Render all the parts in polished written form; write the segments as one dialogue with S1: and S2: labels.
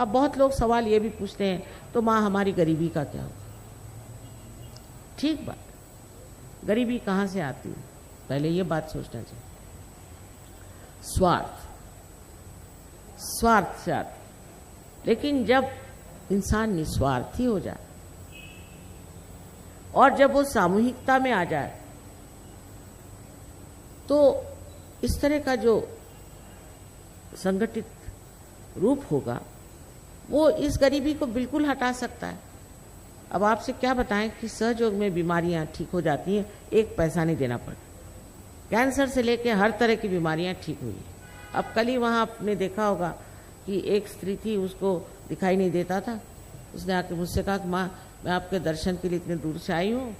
S1: अब बहुत लोग सवाल ये भी पूछते हैं, तो माँ हमारी गरीबी का क्या होगा? ठीक बात, गरीबी कहाँ से आती है, पहले ये बात सोचना चाहिए। स्वार्थ से आती, लेकिन जब इंसान निस्वार्थी हो जाए और जब वो सामूहिकता में आ जाए, तो इस तरह का जो संगठित रूप होगा वो इस गरीबी को बिल्कुल हटा सकता है। अब आपसे क्या बताएं कि सहयोग में बीमारियां ठीक हो जाती हैं, एक पैसा नहीं देना पड़ता। कैंसर से लेकर हर तरह की बीमारियां ठीक हुई। अब कल ही वहाँ आपने देखा होगा कि एक स्त्री थी, उसको दिखाई नहीं देता था। उसने आके मुझसे कहा कि माँ मैं आपके दर्शन के लिए इतने दूर से आई हूँ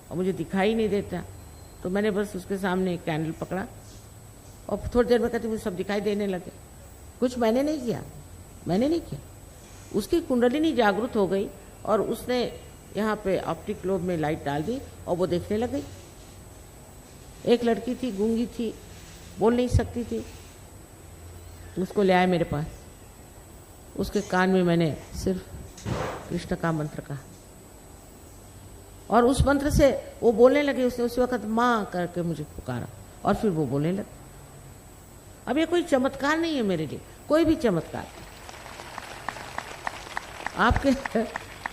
S1: और मुझे दिखाई नहीं देता। तो मैंने बस उसके सामने एक कैंडल पकड़ा और थोड़ी देर में कहती मुझे सब दिखाई देने लगे। कुछ मैंने नहीं किया। उसकी कुंडलिनी जागृत हो गई और उसने यहाँ पे ऑप्टिक लोब में लाइट डाल दी और वो देखने लग गई। एक लड़की थी, गूंगी थी, बोल नहीं सकती थी, उसको ले आए मेरे पास। उसके कान में मैंने सिर्फ कृष्ण का मंत्र कहा और उस मंत्र से वो बोलने लगी। उसने उसी वक्त माँ करके मुझे पुकारा और फिर वो बोलने लगी। अब ये कोई चमत्कार नहीं है मेरे लिए, कोई भी चमत्कार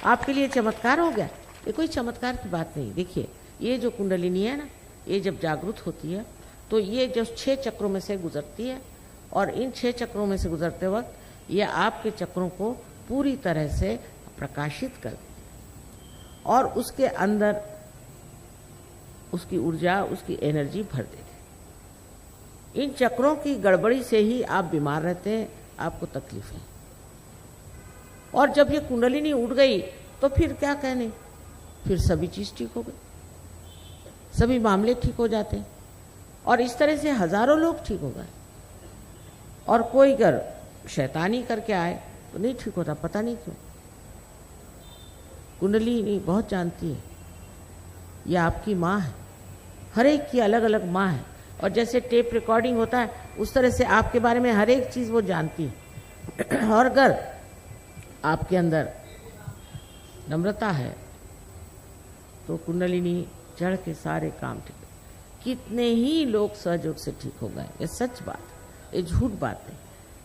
S1: आपके लिए चमत्कार हो गया, ये कोई चमत्कार की बात नहीं। देखिए, ये जो कुंडलिनी है ना, ये जब जागृत होती है तो ये जो 6 चक्रों में से गुजरती है और इन 6 चक्रों में से गुजरते वक्त ये आपके चक्रों को पूरी तरह से प्रकाशित करती है और उसके अंदर उसकी ऊर्जा, उसकी एनर्जी भर देती है। इन चक्रों की गड़बड़ी से ही आप बीमार रहते हैं, आपको तकलीफ है। और जब ये कुंडलिनी उड़ गई तो फिर क्या कहने, फिर सभी चीज ठीक हो गई, सभी मामले ठीक हो जाते हैं। और इस तरह से हजारों लोग ठीक हो गए। और कोई अगर शैतानी करके आए तो नहीं ठीक होता, पता नहीं क्यों। कुंडलिनी बहुत जानती है, ये आपकी माँ है, हर एक की अलग अलग माँ है। और जैसे टेप रिकॉर्डिंग होता है उस तरह से आपके बारे में हर एक चीज वो जानती है। और अगर आपके अंदर नम्रता है तो कुंडलिनी चढ़ के सारे काम ठीक। कितने ही लोग सहयोग से ठीक हो गए, ये सच बात है, ये झूठ बात है।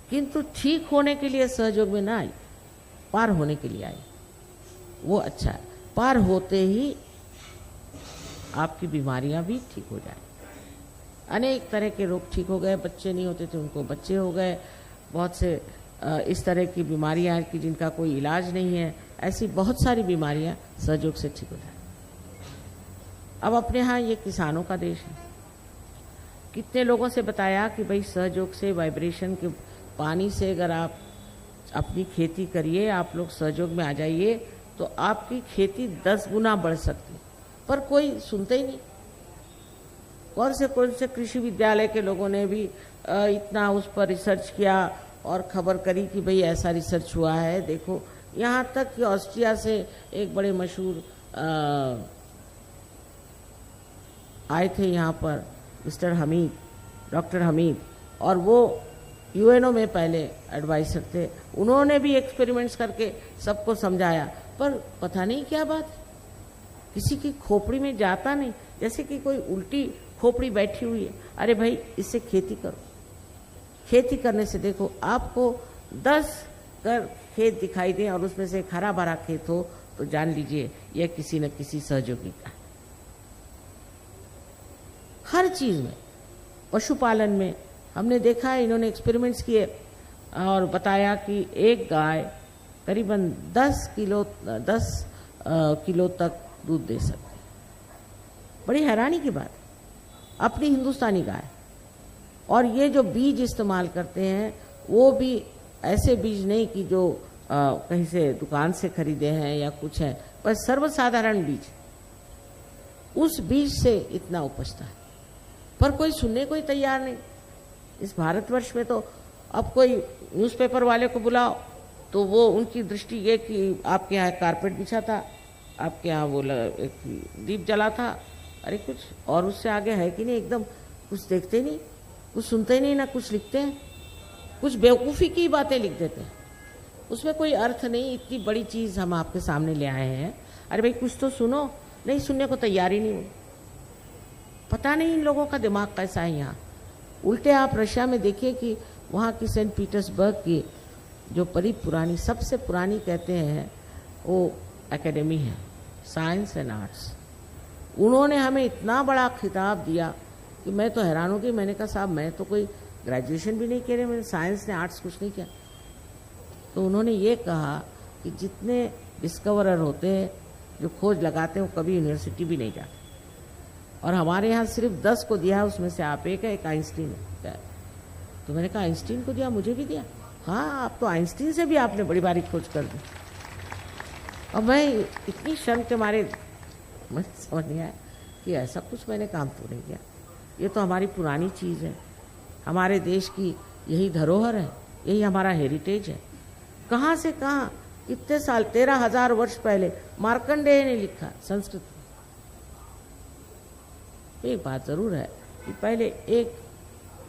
S1: किंतु ठीक होने के लिए सहयोग में ना आई, पार होने के लिए आई, वो अच्छा है। पार होते ही आपकी बीमारियां भी ठीक हो जाए। अनेक तरह के रोग ठीक हो गए, बच्चे नहीं होते थे उनको बच्चे हो गए, बहुत से इस तरह की बीमारियां कि जिनका कोई इलाज नहीं है, ऐसी बहुत सारी बीमारियां सहयोग से ठीक हो जाए। अब अपने यहाँ ये किसानों का देश है। कितने लोगों से बताया कि भाई सहयोग से, वाइब्रेशन के पानी से अगर आप अपनी खेती करिए, आप लोग सहयोग में आ जाइए तो आपकी खेती 10 गुना बढ़ सकती, पर कोई सुनते ही नहीं। कौन से कृषि विद्यालय के लोगों ने भी इतना उस पर रिसर्च किया और खबर करी कि भाई ऐसा रिसर्च हुआ है, देखो। यहाँ तक कि ऑस्ट्रिया से एक बड़े मशहूर आए थे यहाँ पर, डॉक्टर हमीद, और वो यूएनओ में पहले एडवाइजर थे। उन्होंने भी एक्सपेरिमेंट्स करके सबको समझाया, पर पता नहीं क्या बात है, किसी की खोपड़ी में जाता नहीं, जैसे कि कोई उल्टी खोपड़ी बैठी हुई है। अरे भाई, इससे खेती करो। खेती करने से देखो, आपको 10 खेत दिखाई दे और उसमें से एक हरा भरा खेत हो तो जान लीजिए यह किसी न किसी सहयोगी का। हर चीज में, पशुपालन में हमने देखा है, इन्होंने एक्सपेरिमेंट्स किए और बताया कि एक गाय करीबन 10 किलो तक दूध दे सकती है। बड़ी हैरानी की बात, अपनी हिंदुस्तानी गाय। और ये जो बीज इस्तेमाल करते हैं वो भी ऐसे बीज नहीं कि जो कहीं से दुकान से खरीदे हैं या कुछ है, पर सर्वसाधारण बीज। उस बीज से इतना उपजता है, पर कोई सुनने को ही तैयार नहीं। इस भारतवर्ष में तो अब कोई न्यूज़पेपर वाले को बुलाओ तो वो उनकी दृष्टि ये कि आपके यहाँ कारपेट बिछा था, आपके यहाँ वो एक दीप जला था, अरे कुछ और उससे आगे है कि नहीं। एकदम कुछ देखते नहीं, कुछ सुनते नहीं, ना कुछ लिखते हैं, कुछ बेवकूफ़ी की बातें लिख देते हैं। उसमें कोई अर्थ नहीं, इतनी बड़ी चीज़ हम आपके सामने ले आए हैं, अरे भाई कुछ तो सुनो, नहीं सुनने को तैयार ही नहीं हो। पता नहीं इन लोगों का दिमाग कैसा है यहाँ। उल्टे आप रशिया में देखिए कि वहाँ की सेंट पीटर्सबर्ग की जो बड़ी पुरानी, सबसे पुरानी कहते हैं वो एकेडमी है, साइंस एंड आर्ट्स। उन्होंने हमें इतना बड़ा खिताब दिया कि मैं तो हैरान हो गई। मैंने कहा साहब मैं तो कोई ग्रेजुएशन भी नहीं किया रहे, मैंने साइंस ने आर्ट्स कुछ नहीं किया। तो उन्होंने ये कहा कि जितने डिस्कवरर होते हैं जो खोज लगाते हैं वो कभी यूनिवर्सिटी भी नहीं जाते, और हमारे यहाँ सिर्फ 10 को दिया है, उसमें से आप एक है, एक आइंस्टीन है। तो मैंने कहा आइंस्टीन को दिया, मुझे भी दिया? हाँ, आप तो आइंस्टीन से भी आपने बड़ी बारी खोज कर दी। और मैं इतनी शर्म के मारे मुझे समझ नहीं आया कि ऐसा कुछ मैंने काम तो नहीं किया। ये तो हमारी पुरानी चीज़ है, हमारे देश की यही धरोहर है, यही हमारा हेरिटेज है। कहाँ से कहाँ, कितने साल, 13,000 वर्ष पहले मार्कंडेय ने लिखा संस्कृत। एक बात जरूर है कि पहले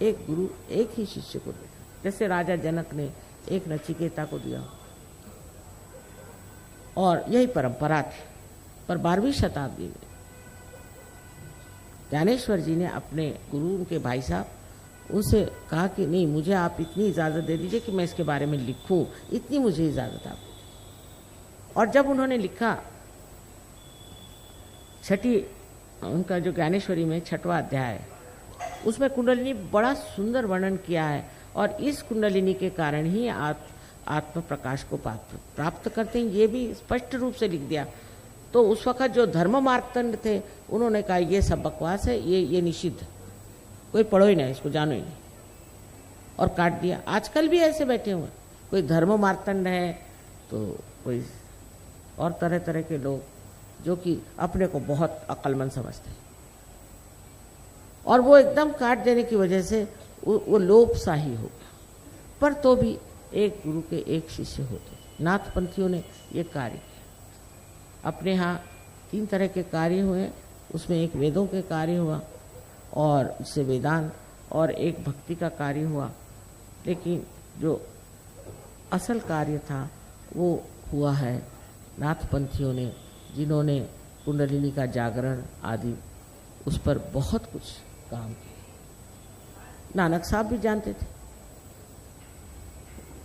S1: एक गुरु एक ही शिष्य को दिया, जैसे राजा जनक ने एक नचिकेता को दिया, और यही परंपरा थी। पर 12वीं शताब्दी में ज्ञानेश्वर जी ने अपने गुरु, उनके भाई साहब, उनसे कहा कि नहीं, मुझे आप इतनी इजाज़त दे दीजिए कि मैं इसके बारे में लिखूं, इतनी मुझे इजाज़त आप। और जब उन्होंने लिखा, उनका जो ज्ञानेश्वरी में 6वां अध्याय है, उसमें कुंडलिनी बड़ा सुंदर वर्णन किया है, और इस कुंडलिनी के कारण ही आत्म प्रकाश को प्राप्त करते हैं, ये भी स्पष्ट रूप से लिख दिया। तो उस वक्त जो धर्म मार्तंड थे, उन्होंने कहा ये सब बकवास है, ये निषिद्ध, कोई पढ़ो ही नहीं, इसको जानो ही नहीं, और काट दिया। आजकल भी ऐसे बैठे हुए, कोई धर्म मार्तंड है तो कोई और तरह तरह के लोग जो कि अपने को बहुत अक्लमंद समझते हैं, और वो एकदम काट देने की वजह से वो लोप सा ही हो गया। पर तो भी एक गुरु के एक शिष्य होते। नाथपंथियों ने ये कार्य किया। अपने यहाँ 3 तरह के कार्य हुए, उसमें एक वेदों के कार्य हुआ, और उससे वेदांत, और एक भक्ति का कार्य हुआ। लेकिन जो असल कार्य था वो हुआ है नाथपंथियों ने, जिन्होंने कुंडलिनी का जागरण आदि उस पर बहुत कुछ काम किया। नानक साहब भी जानते थे,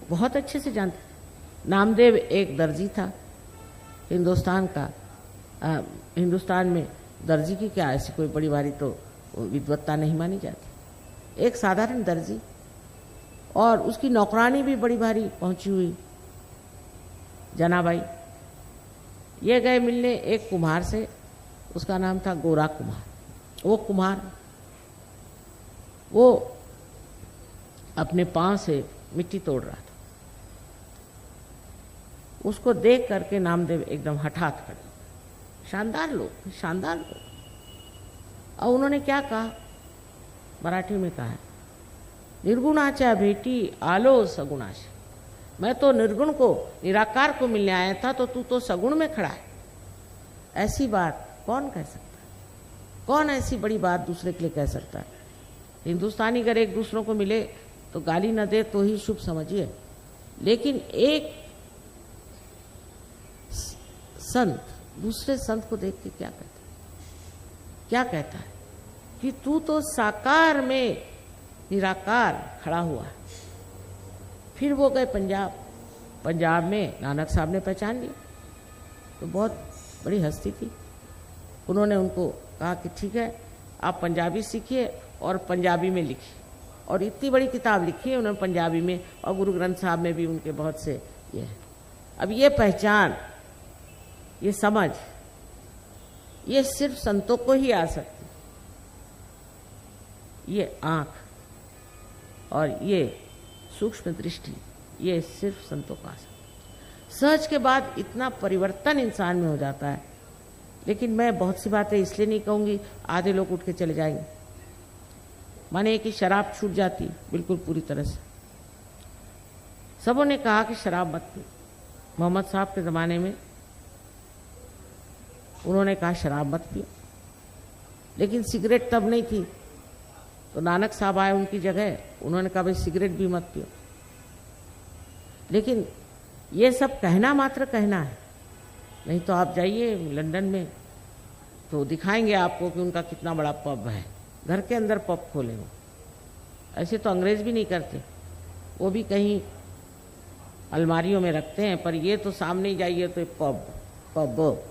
S1: बहुत अच्छे से जानते थे। नामदेव एक दर्जी था हिंदुस्तान का। हिंदुस्तान में दर्जी की क्या ऐसी कोई बड़ी बारी तो विद्वत्ता नहीं मानी जाती, एक साधारण दर्जी, और उसकी नौकरानी भी बड़ी भारी पहुंची हुई जनाबाई। ये गए मिलने एक कुम्हार से, उसका नाम था गोरा कुम्हार। वो कुम्हार वो अपने पांव से मिट्टी तोड़ रहा था। उसको देख करके नामदेव एकदम हठात खड़े। शानदार लोग, शानदार लोग। और उन्होंने क्या कहा, मराठी में कहा है, निर्गुणाच्या भेटी आलो सगुणाश। मैं तो निर्गुण को, निराकार को मिलने आया था, तो तू तो सगुण में खड़ा है। ऐसी बात कौन कह सकता है? कौन ऐसी बड़ी बात दूसरे के लिए कह सकता है? हिंदुस्तानी अगर एक दूसरों को मिले तो गाली न दे तो ही शुभ समझिए, लेकिन एक संत दूसरे संत को देख के क्या कहता है? क्या कहता है कि तू तो साकार में निराकार खड़ा हुआ है। फिर वो गए पंजाब। पंजाब में नानक साहब ने पहचान लिया, तो बहुत बड़ी हस्ती थी। उन्होंने उनको कहा कि ठीक है, आप पंजाबी सीखिए और पंजाबी में लिखिए, और इतनी बड़ी किताब लिखी है उन्होंने पंजाबी में, और गुरु ग्रंथ साहब में भी उनके बहुत से ये है। अब ये पहचान, ये समझ, ये सिर्फ संतों को ही आ सकती। ये आँख और ये सूक्ष्म दृष्टि, ये सिर्फ संतों को आ सकती। सहज के बाद इतना परिवर्तन इंसान में हो जाता है। लेकिन मैं बहुत सी बातें इसलिए नहीं कहूँगी, आधे लोग उठ के चले जाएंगे। माने कि शराब छूट जाती बिल्कुल पूरी तरह से। सबों ने कहा कि शराब मत पी। मोहम्मद साहब के ज़माने में उन्होंने कहा शराब मत पियो, लेकिन सिगरेट तब नहीं थी। तो नानक साहब आए उनकी जगह, उन्होंने कहा भाई सिगरेट भी मत पियो। लेकिन ये सब कहना मात्र कहना है, नहीं तो आप जाइए लंदन में तो दिखाएंगे आपको कि उनका कितना बड़ा पब है, घर के अंदर पब खोले हो। ऐसे तो अंग्रेज भी नहीं करते, वो भी कहीं अलमारियों में रखते हैं, पर ये तो सामने ही जाइए तो पब पब।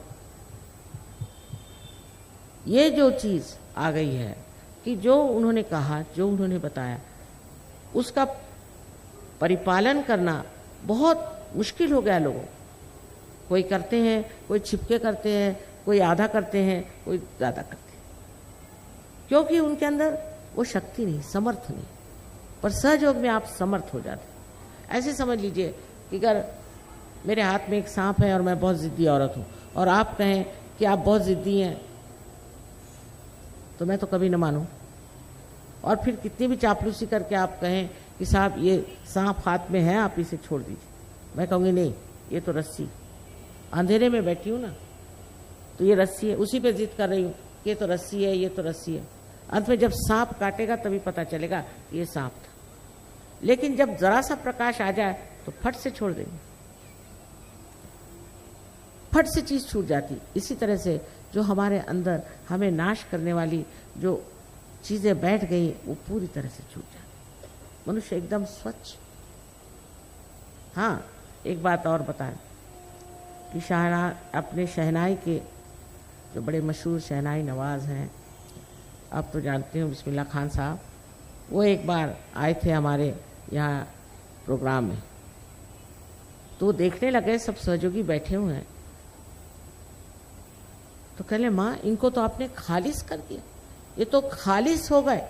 S1: ये जो चीज़ आ गई है कि जो उन्होंने कहा, जो उन्होंने बताया, उसका परिपालन करना बहुत मुश्किल हो गया लोगों। कोई करते हैं, कोई छिपके करते हैं, कोई आधा करते हैं, कोई ज़्यादा करते हैं, क्योंकि उनके अंदर वो शक्ति नहीं, समर्थ नहीं। पर सहयोग में आप समर्थ हो जाते। ऐसे समझ लीजिए कि अगर मेरे हाथ में एक सांप है और मैं बहुत ज़िद्दी औरत हूँ और आप कहें कि आप बहुत ज़िद्दी हैं, तो मैं तो कभी न मानूं। और फिर कितनी भी चापलूसी करके आप कहें कि साहब ये सांप हाथ में है, आप इसे छोड़ दीजिए, मैं कहूँगी नहीं, ये तो रस्सी, अंधेरे में बैठी हूँ ना, तो ये रस्सी है, उसी पे जिद कर रही हूँ कि ये तो रस्सी है, ये तो रस्सी है। अंत में जब सांप काटेगा तभी पता चलेगा ये सांप था। लेकिन जब जरा सा प्रकाश आ जाए तो फट से छोड़ देंगे, फट से चीज़ छूट जाती। इसी तरह से जो हमारे अंदर हमें नाश करने वाली जो चीज़ें बैठ गई, वो पूरी तरह से छूट जाती। मनुष्य एकदम स्वच्छ। हाँ, एक बात और बताएं कि अपने शहनाई के जो बड़े मशहूर शहनाई नवाज हैं, आप तो जानते हो, बिस्मिल्लाह खान साहब, वो एक बार आए थे हमारे यहाँ प्रोग्राम में, तो देखने लगे सब सहयोगी बैठे हुए हैं, तो कहले माँ इनको तो आपने खालिस कर दिया, ये तो खालिस हो गए।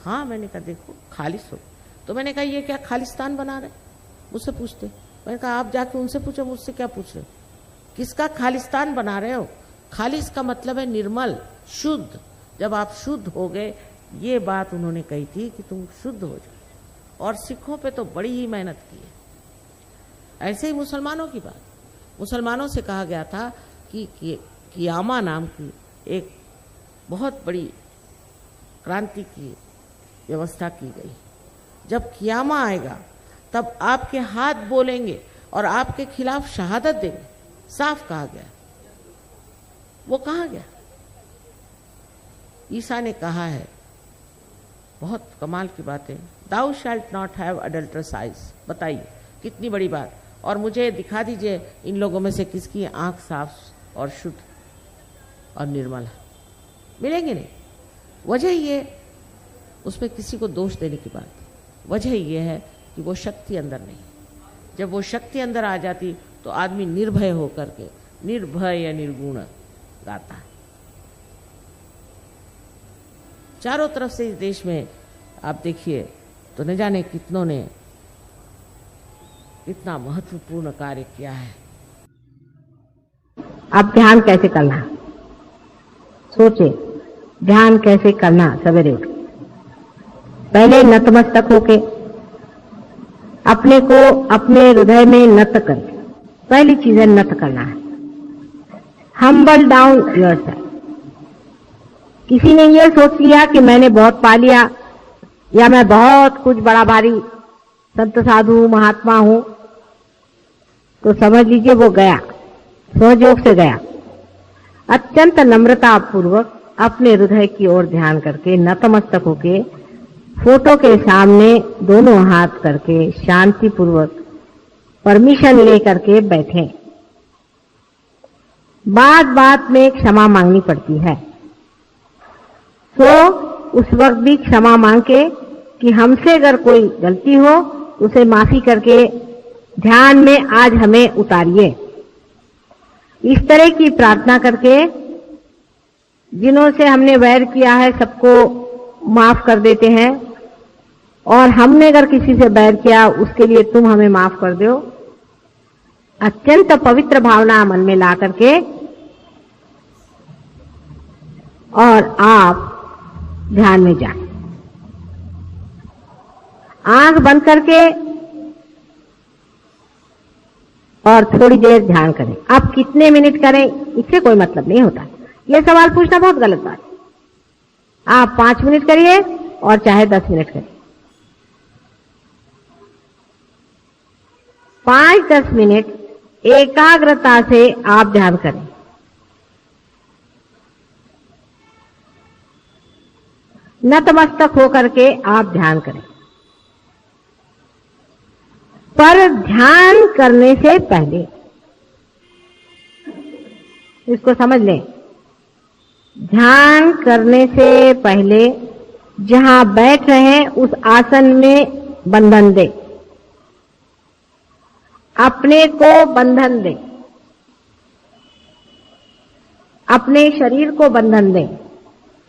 S1: हाँ, मैंने कहा देखो खालिस हो। तो मैंने कहा ये क्या खालिस्तान बना रहे, मुझसे पूछते। मैंने कहा आप जाके उनसे पूछो, मुझसे क्या पूछ रहे हो, किसका खालिस्तान बना रहे हो। खालिस का मतलब है निर्मल, शुद्ध। जब आप शुद्ध हो गए, ये बात उन्होंने कही थी कि तुम शुद्ध हो जाओ। और सिखों पे तो बड़ी ही मेहनत की है। ऐसे ही मुसलमानों की बात, मुसलमानों से कहा गया था कि कियामा नाम की एक बहुत बड़ी क्रांति की व्यवस्था की गई। जब कियामा आएगा तब आपके हाथ बोलेंगे और आपके खिलाफ शहादत देंगे, साफ कहा गया। वो कहा गया, ईसा ने कहा है, बहुत कमाल की बात है, दाउ शैल्ट नॉट हैव अडल्टरस आइज। बताइए कितनी बड़ी बात। और मुझे दिखा दीजिए इन लोगों में से किसकी आंख साफ और शुद्ध और निर्मल है, मिलेंगे नहीं। वजह ये, उसमें किसी को दोष देने की बात, वजह ये है कि वो शक्ति अंदर नहीं। जब वो शक्ति अंदर आ जाती तो आदमी निर्भय होकर के, निर्भय या निर्गुण गाता है। चारों तरफ से इस देश में आप देखिए तो न जाने कितनों ने इतना महत्वपूर्ण कार्य किया है।
S2: अब ध्यान कैसे करना, सोचे ध्यान कैसे करना। सवेरे उठ पहले नतमस्तक होके अपने को अपने हृदय में नत कर, पहली चीज है नत करना है। Humble down yourself. किसी ने ये सोच लिया कि मैंने बहुत पा लिया या मैं बहुत कुछ बड़ा भारी संत साधु महात्मा हूं, तो समझ लीजिए वो गया, सहयोग से गया। अत्यंत नम्रता पूर्वक अपने हृदय की ओर ध्यान करके नतमस्तक होके फोटो के सामने दोनों हाथ करके शांति पूर्वक परमिशन लेकर के बैठे। बात बात में क्षमा मांगनी पड़ती है, तो उस वक्त भी क्षमा मांग के कि हमसे अगर कोई गलती हो उसे माफी करके ध्यान में आज हमें उतारिए। इस तरह की प्रार्थना करके जिन्हों से हमने वैर किया है सबको माफ कर देते हैं, और हमने अगर किसी से बैर किया उसके लिए तुम हमें माफ कर दो। अत्यंत पवित्र भावना मन में ला करके और आप ध्यान में जाएं। आंख बंद करके और थोड़ी देर ध्यान करें। आप कितने मिनट करें इससे कोई मतलब नहीं होता, यह सवाल पूछना बहुत गलत बात है। आप 5 मिनट करिए और चाहे 10 मिनट करिए। 5-10 मिनट एकाग्रता से आप ध्यान करें। नतमस्तक होकर के आप ध्यान करें। पर ध्यान करने से पहले इसको समझ लें, ध्यान करने से पहले जहां बैठ रहे हैं उस आसन में बंधन दें, अपने को बंधन दें, अपने शरीर को बंधन दें।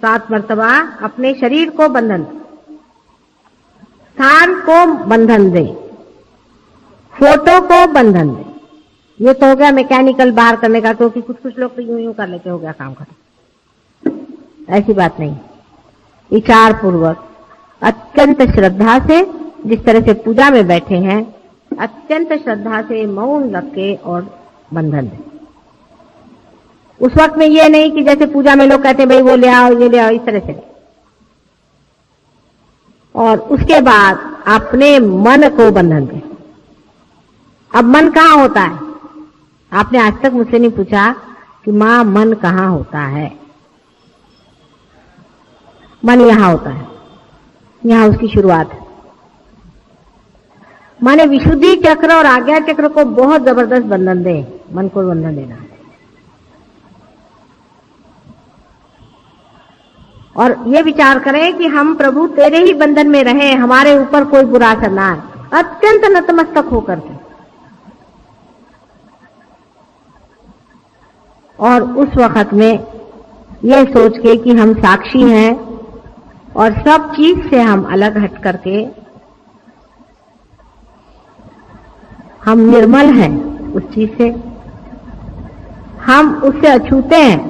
S2: 7 मर्तबा अपने शरीर को बंधन दें, स्थान को बंधन दें, फोटो को बंधन दें। ये तो हो गया मैकेनिकल बाहर करने का, क्योंकि कुछ लोग तो यूं कर लेते, हो गया काम खत्म। ऐसी बात नहीं। विचार पूर्वक अत्यंत श्रद्धा से, जिस तरह से पूजा में बैठे हैं, अत्यंत श्रद्धा से मौन रख के और बंधन दें। उस वक्त में ये नहीं कि जैसे पूजा में लोग कहते हैं भाई वो ले आओ, ये ले आओ, इस तरह से। और उसके बाद अपने मन को बंधन दें। अब मन कहाँ होता है? आपने आज तक मुझसे नहीं पूछा कि मां मन कहाँ होता है। मन यहां होता है, यहां उसकी शुरुआत है। माने विशुद्धि चक्र और आज्ञा चक्र को बहुत जबरदस्त बंधन दे, मन को बंधन देना है। और ये विचार करें कि हम प्रभु तेरे ही बंधन में रहे, हमारे ऊपर कोई बुरा असर ना आए, अत्यंत नतमस्तक होकर के। और उस वक्त में यह सोच के कि हम साक्षी हैं और सब चीज से हम अलग हट करके हम निर्मल हैं, उस चीज से हम उससे अछूते हैं।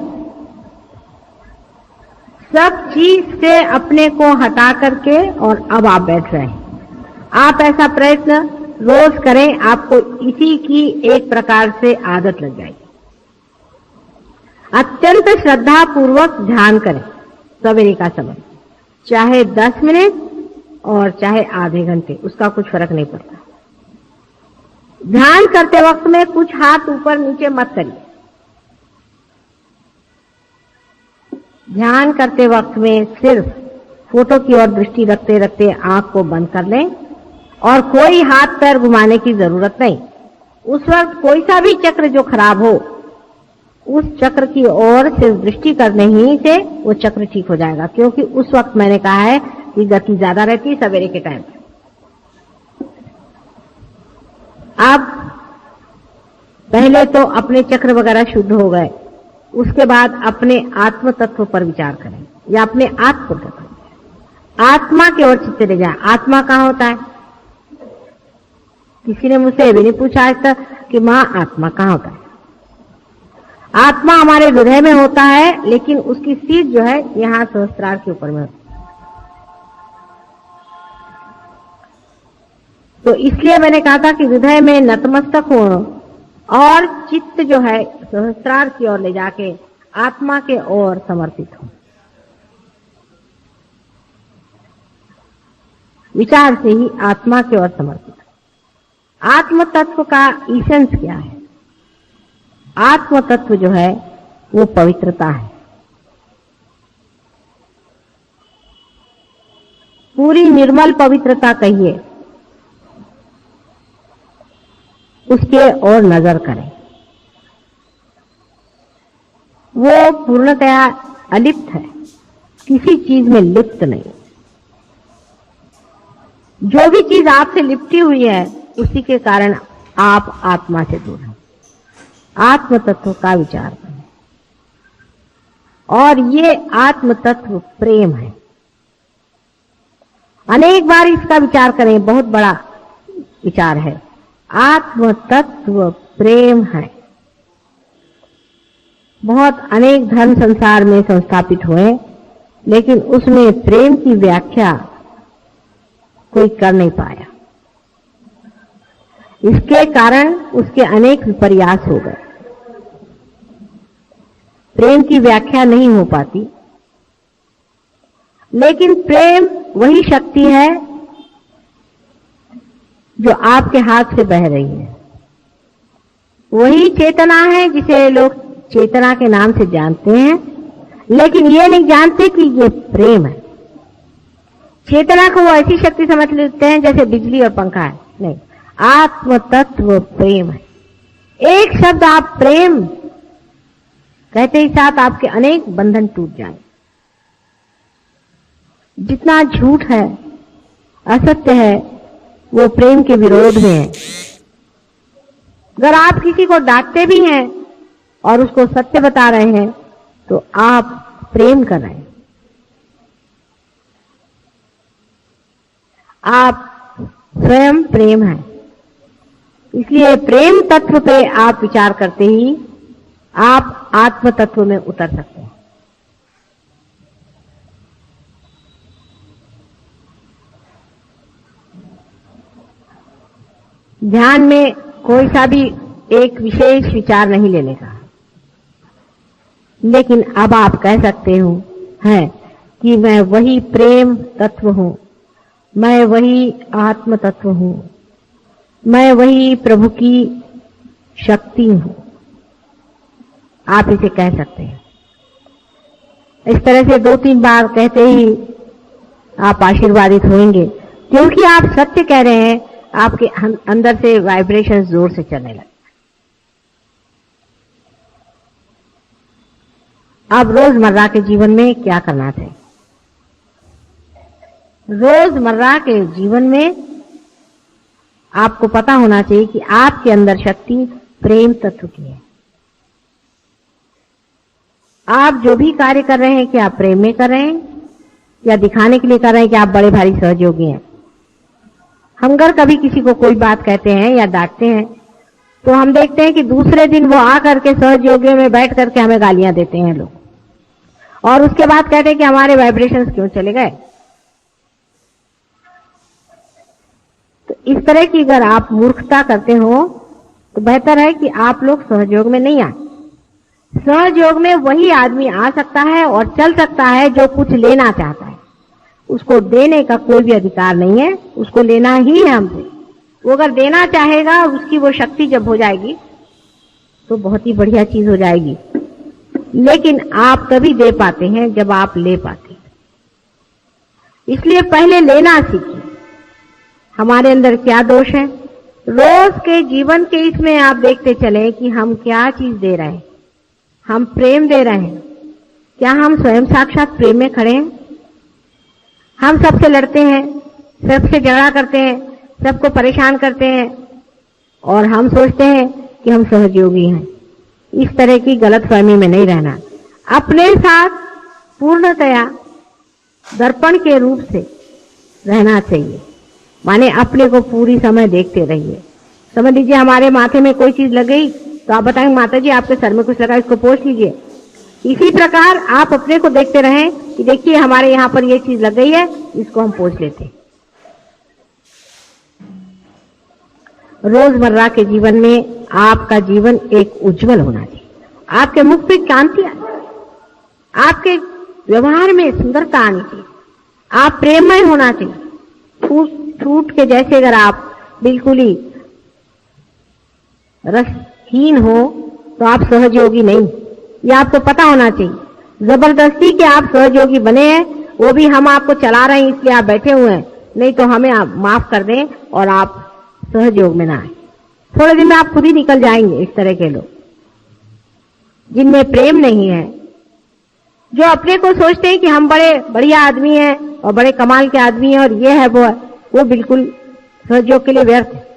S2: सब चीज से अपने को हटा करके और अब आप बैठ रहे हैं। आप ऐसा प्रयत्न रोज करें, आपको इसी की एक प्रकार से आदत लग जाएगी। अत्यंत श्रद्धा पूर्वक ध्यान करें सवेरे का समय, चाहे 10 मिनट और चाहे आधे घंटे, उसका कुछ फर्क नहीं पड़ता। ध्यान करते वक्त में कुछ हाथ ऊपर नीचे मत करिए। ध्यान करते वक्त में सिर्फ फोटो की ओर दृष्टि रखते रखते आंख को बंद कर लें और कोई हाथ पैर घुमाने की जरूरत नहीं। उस वक्त कोई सा भी चक्र जो खराब हो, उस चक्र की ओर सिर्फ दृष्टि करने ही से वो चक्र ठीक हो जाएगा। क्योंकि उस वक्त मैंने कहा है कि गति ज्यादा रहती है सवेरे के टाइम। अब पहले तो अपने चक्र वगैरह शुद्ध हो गए, उसके बाद अपने आत्म तत्व पर विचार करें या अपने आत्म तत्व, आत्मा की ओर चित्त ले जाए। आत्मा कहाँ होता है? किसी ने मुझसे ये भी नहीं पूछा आज तक कि मां आत्मा कहाँ होता है। आत्मा हमारे हृदय में होता है, लेकिन उसकी सीट जो है यहां सहस्त्रार के ऊपर में होती है। तो इसलिए मैंने कहा था कि हृदय में नतमस्तक हो और चित्त जो है सहस्त्रार की ओर ले जाके आत्मा के ओर समर्पित हो। विचार से ही आत्मा की ओर समर्पित हो। आत्म तत्व का इसेंस क्या है? आत्म तत्व जो है वो पवित्रता है। पूरी निर्मल पवित्रता कहिए, उसके ओर नजर करें। वो पूर्णतया अलिप्त है, किसी चीज में लिप्त नहीं। जो भी चीज आपसे लिपटी हुई है उसी के कारण आप आत्मा से दूर हैं। आत्म तत्व का विचार करें। और ये आत्म तत्व प्रेम है। अनेक बार इसका विचार करें, बहुत बड़ा विचार है। आत्म तत्व प्रेम है। बहुत अनेक धर्म संसार में संस्थापित हुए, लेकिन उसमें प्रेम की व्याख्या कोई कर नहीं पाया। इसके कारण उसके अनेक विपर्यास हो गए। प्रेम की व्याख्या नहीं हो पाती, लेकिन प्रेम वही शक्ति है जो आपके हाथ से बह रही है। वही चेतना है जिसे लोग चेतना के नाम से जानते हैं, लेकिन ये नहीं जानते कि ये प्रेम है। चेतना को वो ऐसी शक्ति समझ लेते हैं जैसे बिजली और पंखा है। नहीं, आत्म तत्व प्रेम है। एक शब्द आप प्रेम कहते ही साथ आपके अनेक बंधन टूट जाए। जितना झूठ है, असत्य है, वो प्रेम के विरोध में है। अगर आप किसी को डांटते भी हैं और उसको सत्य बता रहे हैं तो आप प्रेम कर रहे हैं। आप स्वयं प्रेम है। इसलिए प्रेम तत्व पे आप विचार करते ही आप आत्म तत्व में उतर सकते हैं। ध्यान में कोई सा भी एक विशेष विचार नहीं लेने का, लेकिन अब आप कह सकते हो हैं कि मैं वही प्रेम तत्व हूं, मैं वही आत्म तत्व हूं, मैं वही प्रभु की शक्ति हूं। आप इसे कह सकते हैं। इस तरह से 2-3 बार कहते ही आप आशीर्वादित होंगे, क्योंकि आप सत्य कह रहे हैं। आपके अंदर से वाइब्रेशन जोर से चलने लगे। अब रोजमर्रा के जीवन में क्या करना चाहिए? रोजमर्रा के जीवन में आपको पता होना चाहिए कि आपके अंदर शक्ति प्रेम तत्व की है। आप जो भी कार्य कर रहे हैं, क्या आप प्रेम में कर रहे हैं या दिखाने के लिए कर रहे हैं कि आप बड़े भारी सहयोगी हैं? हम अगर कभी किसी को कोई बात कहते हैं या डांटते हैं तो हम देखते हैं कि दूसरे दिन वो आकर के सहयोगियों में बैठ करके हमें गालियां देते हैं लोग, और उसके बाद कहते हैं कि हमारे वाइब्रेशंस क्यों चले गए। तो इस तरह की अगर आप मूर्खता करते हो तो बेहतर है कि आप लोग सहयोग में नहीं आए। सहयोग में वही आदमी आ सकता है और चल सकता है जो कुछ लेना चाहता है। उसको देने का कोई भी अधिकार नहीं है, उसको लेना ही है हमसे। वो अगर देना चाहेगा, उसकी वो शक्ति जब हो जाएगी तो बहुत ही बढ़िया चीज हो जाएगी। लेकिन आप तभी दे पाते हैं जब आप ले पाते हैं। इसलिए पहले लेना सीखिए। हमारे अंदर क्या दोष है? रोज के जीवन के इसमें आप देखते चले कि हम क्या चीज दे रहे हैं। हम प्रेम दे रहे हैं। क्या हम स्वयं साक्षात प्रेम में खड़े हैं? हम सबसे लड़ते हैं, सबसे झगड़ा करते हैं, सबको परेशान करते हैं और हम सोचते हैं कि हम सहयोगी हैं। इस तरह की गलतफहमी में नहीं रहना। अपने साथ पूर्णतया दर्पण के रूप से रहना चाहिए। माने अपने को पूरी समय देखते रहिए। समझ लीजिए हमारे माथे में कोई चीज लग गई तो आप बताएंगे माता जी आपके सर में कुछ लगा, इसको पोंछ लीजिए। इसी प्रकार आप अपने को देखते रहें कि देखिए हमारे यहाँ पर ये चीज लग गई है, इसको हम पोंछ लेते हैं। रोजमर्रा के जीवन में आपका जीवन एक उज्जवल होना चाहिए। आपके मुख पे कांति आनी चाहिए, आपके व्यवहार में सुंदरता आनी चाहिए, आप प्रेममय होना चाहिए। छूट के जैसे अगर आप बिल्कुल ही रसहीन हो तो आप सहयोगी नहीं, ये आपको पता होना चाहिए। जबरदस्ती के आप सहयोगी बने हैं, वो भी हम आपको चला रहे हैं इसलिए आप बैठे हुए हैं, नहीं तो हमें आप माफ कर दें और आप सहयोग में ना आए। थोड़े दिन में आप खुद ही निकल जाएंगे। इस तरह के लोग जिनमें प्रेम नहीं है, जो अपने को सोचते हैं कि हम बड़े बढ़िया आदमी हैं और बड़े कमाल के आदमी हैं और ये है वो है, वो बिल्कुल सहयोग के लिए व्यर्थ है।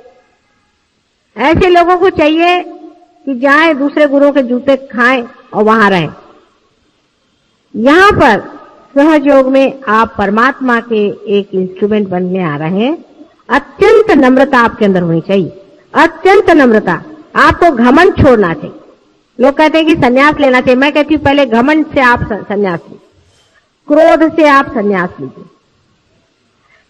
S2: ऐसे लोगों को चाहिए कि जाएं दूसरे गुरुओं के जूते खाएं और वहां रहें। यहां पर सहयोग में आप परमात्मा के एक इंस्ट्रूमेंट बनने आ रहे हैं। अत्यंत नम्रता आपके अंदर होनी चाहिए, अत्यंत नम्रता। आपको घमंड छोड़ना चाहिए। लोग कहते हैं कि संन्यास लेना चाहिए, मैं कहती हूँ पहले घमंड से आप संन्यास लीजिए, क्रोध से आप संन्यास लीजिए,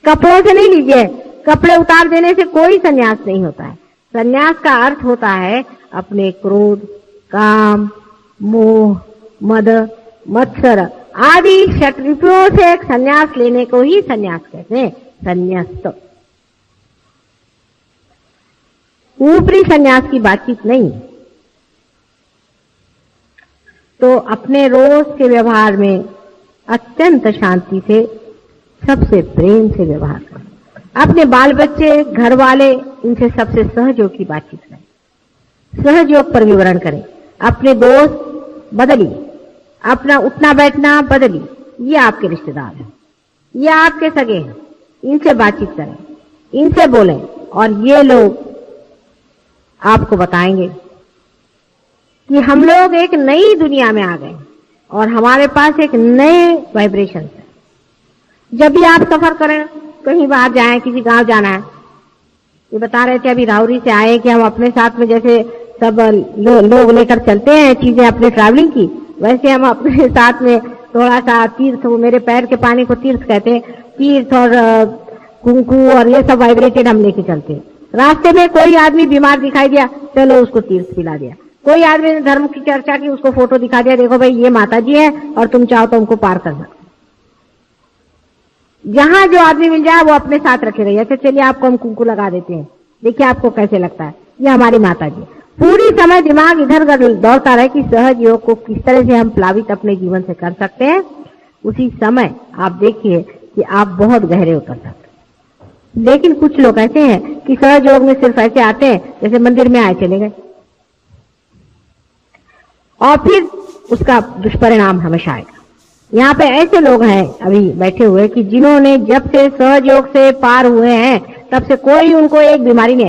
S2: कपड़ों से नहीं लीजिए। कपड़े उतार देने से कोई संन्यास नहीं होता है। संन्यास का अर्थ होता है अपने क्रोध, काम, मोह, मद, मत्सर आदि षट्रिपुओं से एक संन्यास लेने को ही संन्यास कहते हैं। संन्यास्त ऊपरी संन्यास की बातचीत नहीं है। तो अपने रोज के व्यवहार में अत्यंत शांति से, सबसे प्रेम से व्यवहार करें। अपने बाल बच्चे, घर वाले, इनसे सबसे सहयोग की बातचीत करें, सहयोग पर विवरण करें। अपने दोस्त बदलिए, अपना उठना बैठना बदलिए। ये आपके रिश्तेदार हैं, ये आपके सगे हैं, इनसे बातचीत करें, इनसे बोलें, और ये लोग आपको बताएंगे कि हम लोग एक नई दुनिया में आ गए और हमारे पास एक नए वाइब्रेशन है। जब भी आप सफर करें, कहीं बाहर जाएं, किसी गांव जाना है, ये बता रहे थे अभी राहुरी से आए कि हम अपने साथ में जैसे सब लोग लेकर चलते हैं चीजें अपने ट्रैवलिंग की, वैसे हम अपने साथ में थोड़ा सा तीर्थ, वो मेरे पैर के पानी को तीर्थ कहते हैं, तीर्थ और कुंकू और ये सब वाइब्रेटेड हम लेके चलते हैं। रास्ते में कोई आदमी बीमार दिखाई दिया, चलो उसको तीर्थ पिला दिया। कोई आदमी ने धर्म की चर्चा की, उसको फोटो दिखा दिया, देखो भाई ये माता जी है और तुम चाहो तो उनको पार कर सकते। जहां जो आदमी मिल जाए वो अपने साथ रखे रहिए। अच्छा चलिए आपको हम कुंकू लगा देते हैं, देखिए आपको कैसे लगता है, ये हमारी माता जी। पूरी समय दिमाग इधर उधर दौड़ता रहे कि सहज योग को किस तरह से हम प्लावित अपने जीवन से कर सकते हैं। उसी समय आप देखिए कि आप बहुत गहरे उतर सकते हैं। लेकिन कुछ लोग ऐसे हैं कि सहज योग में सिर्फ ऐसे आते हैं जैसे मंदिर में आए चले गए, और फिर उसका दुष्परिणाम हमेशा आएगा। यहाँ पे ऐसे लोग हैं अभी बैठे हुए कि जिन्होंने जब से सहज योग से पार हुए हैं तब से कोई उनको एक बीमारी नहीं